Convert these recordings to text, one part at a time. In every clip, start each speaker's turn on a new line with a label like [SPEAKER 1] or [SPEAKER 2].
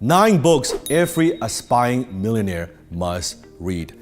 [SPEAKER 1] 9 books every aspiring millionaire must read.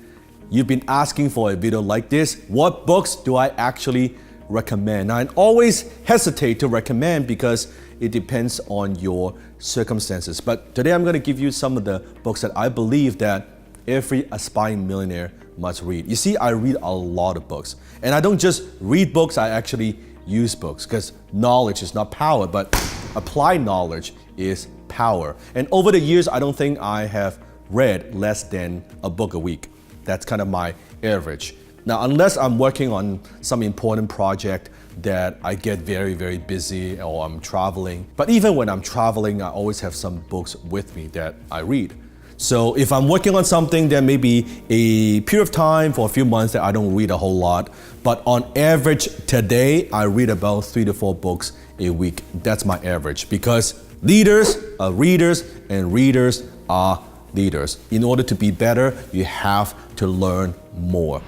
[SPEAKER 1] You've been asking for a video like this. What books do I actually recommend? I always hesitate to recommend because it depends on your circumstances. But today I'm going to give you some of the books that I believe that every aspiring millionaire must read. You see, I read a lot of books. And I don't just read books, I actually use books, because knowledge is not power, but applied knowledge is power. And over the years, I don't think I have read less than a book a week. That's kind of my average. Now, unless I'm working on some important project that I get very, very busy, or I'm traveling. But even when I'm traveling, I always have some books with me that I read. So if I'm working on something, there may be a period of time for a few months that I don't read a whole lot. But on average today, I read about 3 to 4 books a week. That's my average, because leaders are readers and readers are leaders. In order to be better, you have to learn more.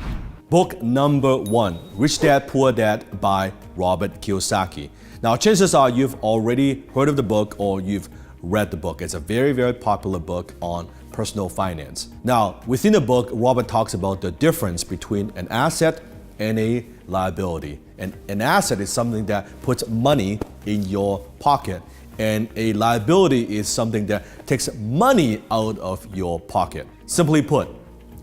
[SPEAKER 1] Book number 1, Rich Dad, Poor Dad by Robert Kiyosaki. Now, chances are you've already heard of the book or you've read the book. It's a very, very popular book on personal finance. Now, within the book, Robert talks about the difference between an asset and a liability. And an asset is something that puts money in your pocket, and a liability is something that takes money out of your pocket. Simply put,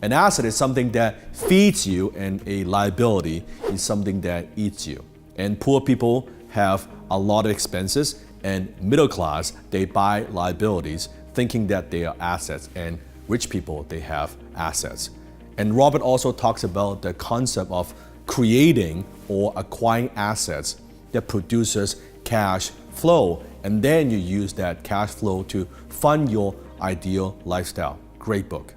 [SPEAKER 1] an asset is something that feeds you, and a liability is something that eats you. And poor people have a lot of expenses, and middle class, they buy liabilities thinking that they are assets, and rich people, they have assets. And Robert also talks about the concept of creating or acquiring assets that produces cash flow, and then you use that cash flow to fund your ideal lifestyle. Great book.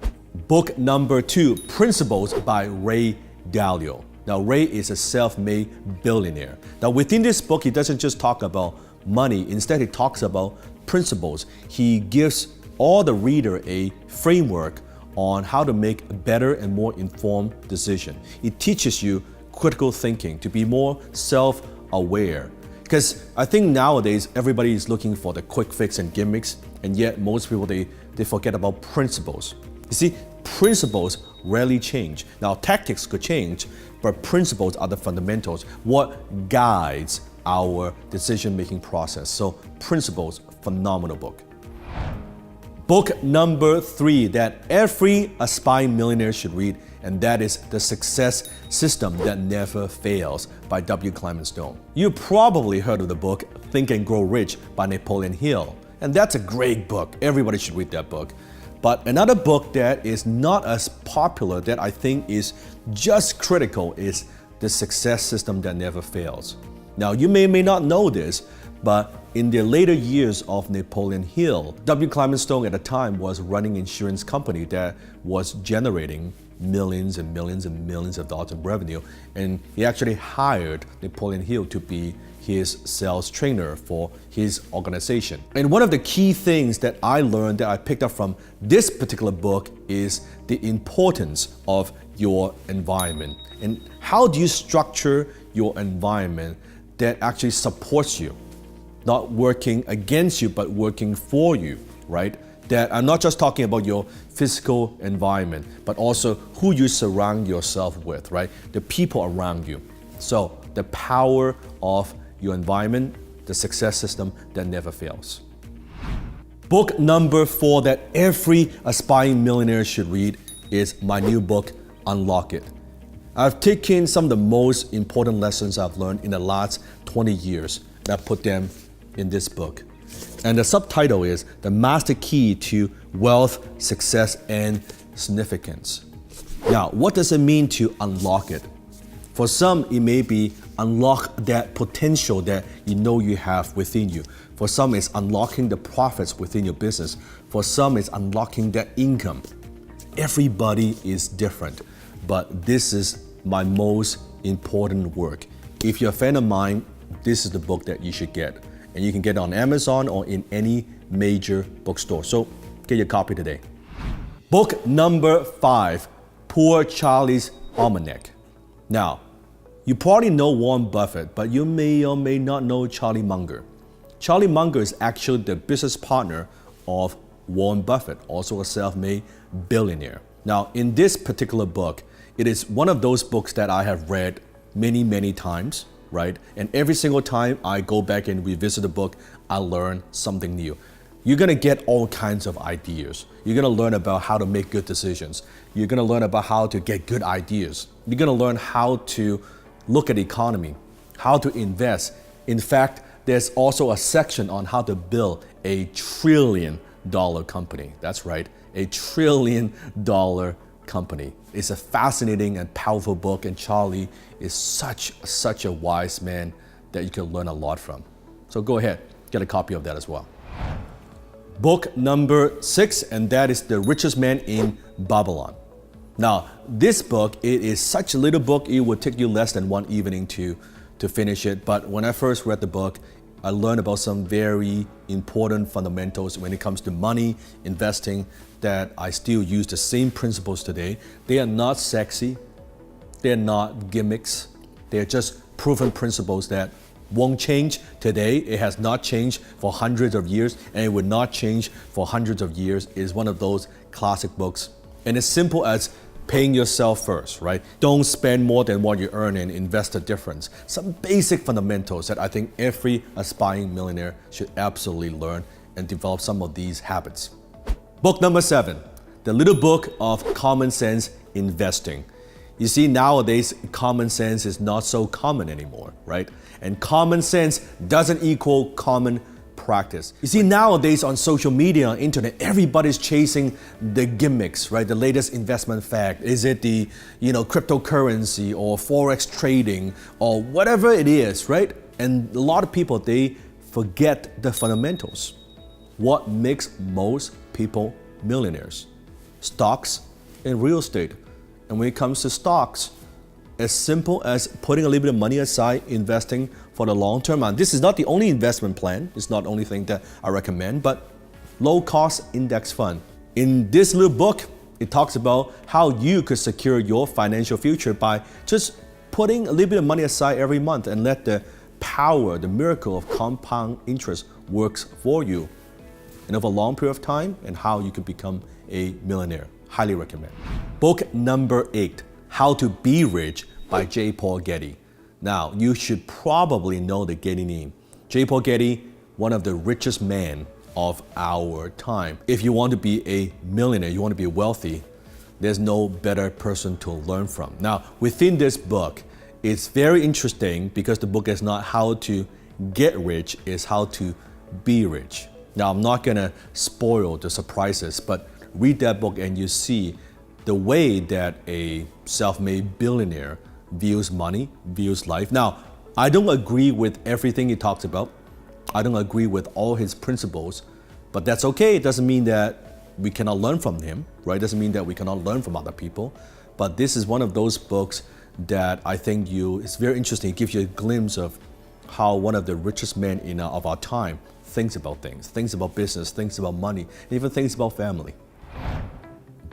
[SPEAKER 1] Book number 2, Principles by Ray Dalio. Now, Ray is a self-made billionaire. Now, within this book, he doesn't just talk about money. Instead, he talks about principles. He gives all the reader a framework on how to make a better and more informed decision. It teaches you critical thinking, to be more self-aware. Because I think nowadays, everybody is looking for the quick fix and gimmicks, and yet most people, they forget about principles. You see, principles rarely change. Now, tactics could change, but principles are the fundamentals, what guides our decision-making process. So, Principles, phenomenal book. Book number 3 that every aspiring millionaire should read, and that is The Success System That Never Fails by W. Clement Stone. You probably heard of the book Think and Grow Rich by Napoleon Hill, and that's a great book. Everybody should read that book. But another book that is not as popular, that I think is just critical, is The Success System That Never Fails. Now, you may not know this, but in the later years of Napoleon Hill, W. Clement Stone at the time was running an insurance company that was generating millions and millions and millions of dollars in revenue. And he actually hired Napoleon Hill to be his sales trainer for his organization. And one of the key things that I learned, that I picked up from this particular book, is the importance of your environment. And how do you structure your environment that actually supports you? Not working against you, but working for you, right? That I'm not just talking about your physical environment, but also who you surround yourself with, right? The people around you. So the power of your environment, the success system that never fails. Book number 4 that every aspiring millionaire should read is my new book, Unlock It. I've taken some of the most important lessons I've learned in the last 20 years and I put them in this book. And the subtitle is The Master Key to Wealth, Success, and Significance. Now, what does it mean to unlock it? For some, it may be unlock that potential that you know you have within you. For some, it's unlocking the profits within your business. For some, it's unlocking that income. Everybody is different, but this is my most important work. If you're a fan of mine, this is the book that you should get. And you can get it on Amazon or in any major bookstore. So get your copy today. Book number 5, Poor Charlie's Almanack. Now, you probably know Warren Buffett, but you may or may not know Charlie Munger. Charlie Munger is actually the business partner of Warren Buffett, also a self-made billionaire. Now, in this particular book, it is one of those books that I have read many, many times, right? And every single time I go back and revisit the book, I learn something new. You're gonna get all kinds of ideas. You're gonna learn about how to make good decisions. You're gonna learn about how to get good ideas. You're gonna learn how to look at the economy, how to invest. In fact, there's also a section on how to build a $1 trillion company. That's right, a $1 trillion company. It's a fascinating and powerful book, and Charlie is such a wise man that you can learn a lot from. So go ahead, get a copy of that as well. Book number 6, and that is The Richest Man in Babylon. Now, this book, it is such a little book, it would take you less than one evening to finish it. But when I first read the book, I learned about some very important fundamentals when it comes to money, investing, that I still use the same principles today. They are not sexy, they're not gimmicks, they're just proven principles that won't change today. It has not changed for hundreds of years, and it would not change for hundreds of years. It is one of those classic books. And it's simple as paying yourself first, right? Don't spend more than what you earn and invest the difference. Some basic fundamentals that I think every aspiring millionaire should absolutely learn and develop some of these habits. Book number 7, The Little Book of Common Sense Investing. You see, nowadays, common sense is not so common anymore, right? And common sense doesn't equal common practice. You see, nowadays on social media, on internet, everybody's chasing the gimmicks, right? The latest investment fact. Is it the, cryptocurrency or forex trading or whatever it is, right? And a lot of people, they forget the fundamentals. What makes most people millionaires? Stocks and real estate. And when it comes to stocks, as simple as putting a little bit of money aside, investing for the long term. And this is not the only investment plan. It's not the only thing that I recommend, but low cost index fund. In this little book, it talks about how you could secure your financial future by just putting a little bit of money aside every month and let the power, the miracle of compound interest works for you. And over a long period of time, and how you can become a millionaire. Highly recommend. Book number 8, How to Be Rich by J. Paul Getty. Now, you should probably know the Getty name. J. Paul Getty, one of the richest men of our time. If you want to be a millionaire, you want to be wealthy, there's no better person to learn from. Now, within this book, it's very interesting because the book is not how to get rich, it's how to be rich. Now, I'm not gonna spoil the surprises, but read that book and you see the way that a self-made billionaire views money, views life. Now, I don't agree with everything he talks about. I don't agree with all his principles, but that's okay. It doesn't mean that we cannot learn from him, right? It doesn't mean that we cannot learn from other people. But this is one of those books that I think it's very interesting. It gives you a glimpse of how one of the richest men of our time thinks about things, thinks about business, thinks about money, and even thinks about family.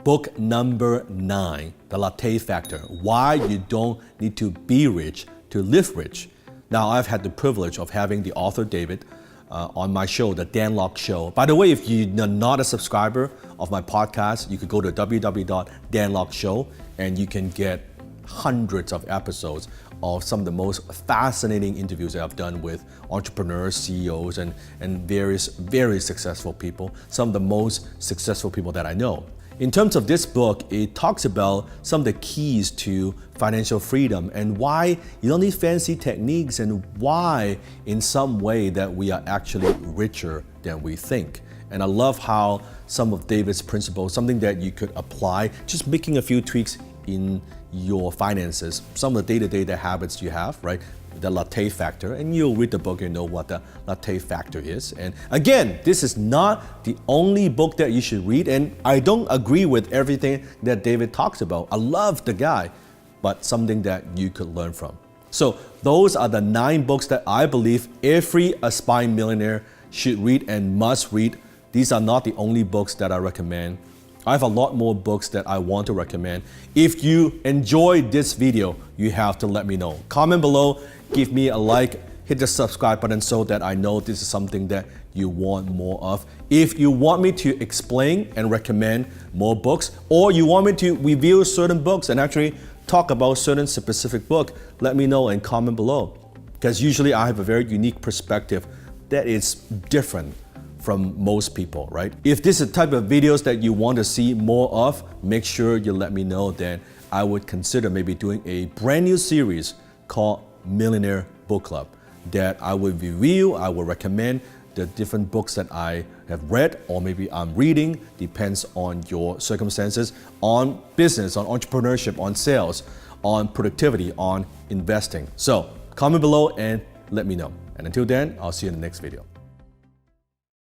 [SPEAKER 1] Book number 9, The Latte Factor, Why You Don't Need to Be Rich to Live Rich. Now, I've had the privilege of having the author David on my show, The Dan Lok Show. By the way, if you're not a subscriber of my podcast, you could go to www.danlokshow and you can get hundreds of episodes of some of the most fascinating interviews that I've done with entrepreneurs, CEOs, and various very successful people, some of the most successful people that I know. In terms of this book, it talks about some of the keys to financial freedom and why you don't need fancy techniques and why in some way that we are actually richer than we think. And I love how some of David's principles, something that you could apply, just making a few tweaks in your finances, some of the day-to-day habits you have, right? The latte factor, and you'll read the book and know what the latte factor is. And again, this is not the only book that you should read, and I don't agree with everything that David talks about. I love the guy, but something that you could learn from. So those are the 9 books that I believe every aspiring millionaire should read and must read. These are not the only books that I recommend. I have a lot more books that I want to recommend. If you enjoyed this video, you have to let me know. Comment below, give me a like, hit the subscribe button so that I know this is something that you want more of. If you want me to explain and recommend more books, or you want me to review certain books and actually talk about certain specific book, let me know and comment below. Because usually I have a very unique perspective that is different from most people, right? If this is the type of videos that you want to see more of, make sure you let me know. Then I would consider maybe doing a brand new series called Millionaire Book Club that I will review, I will recommend the different books that I have read or maybe I'm reading, depends on your circumstances, on business, on entrepreneurship, on sales, on productivity, on investing. So comment below and let me know. And until then, I'll see you in the next video.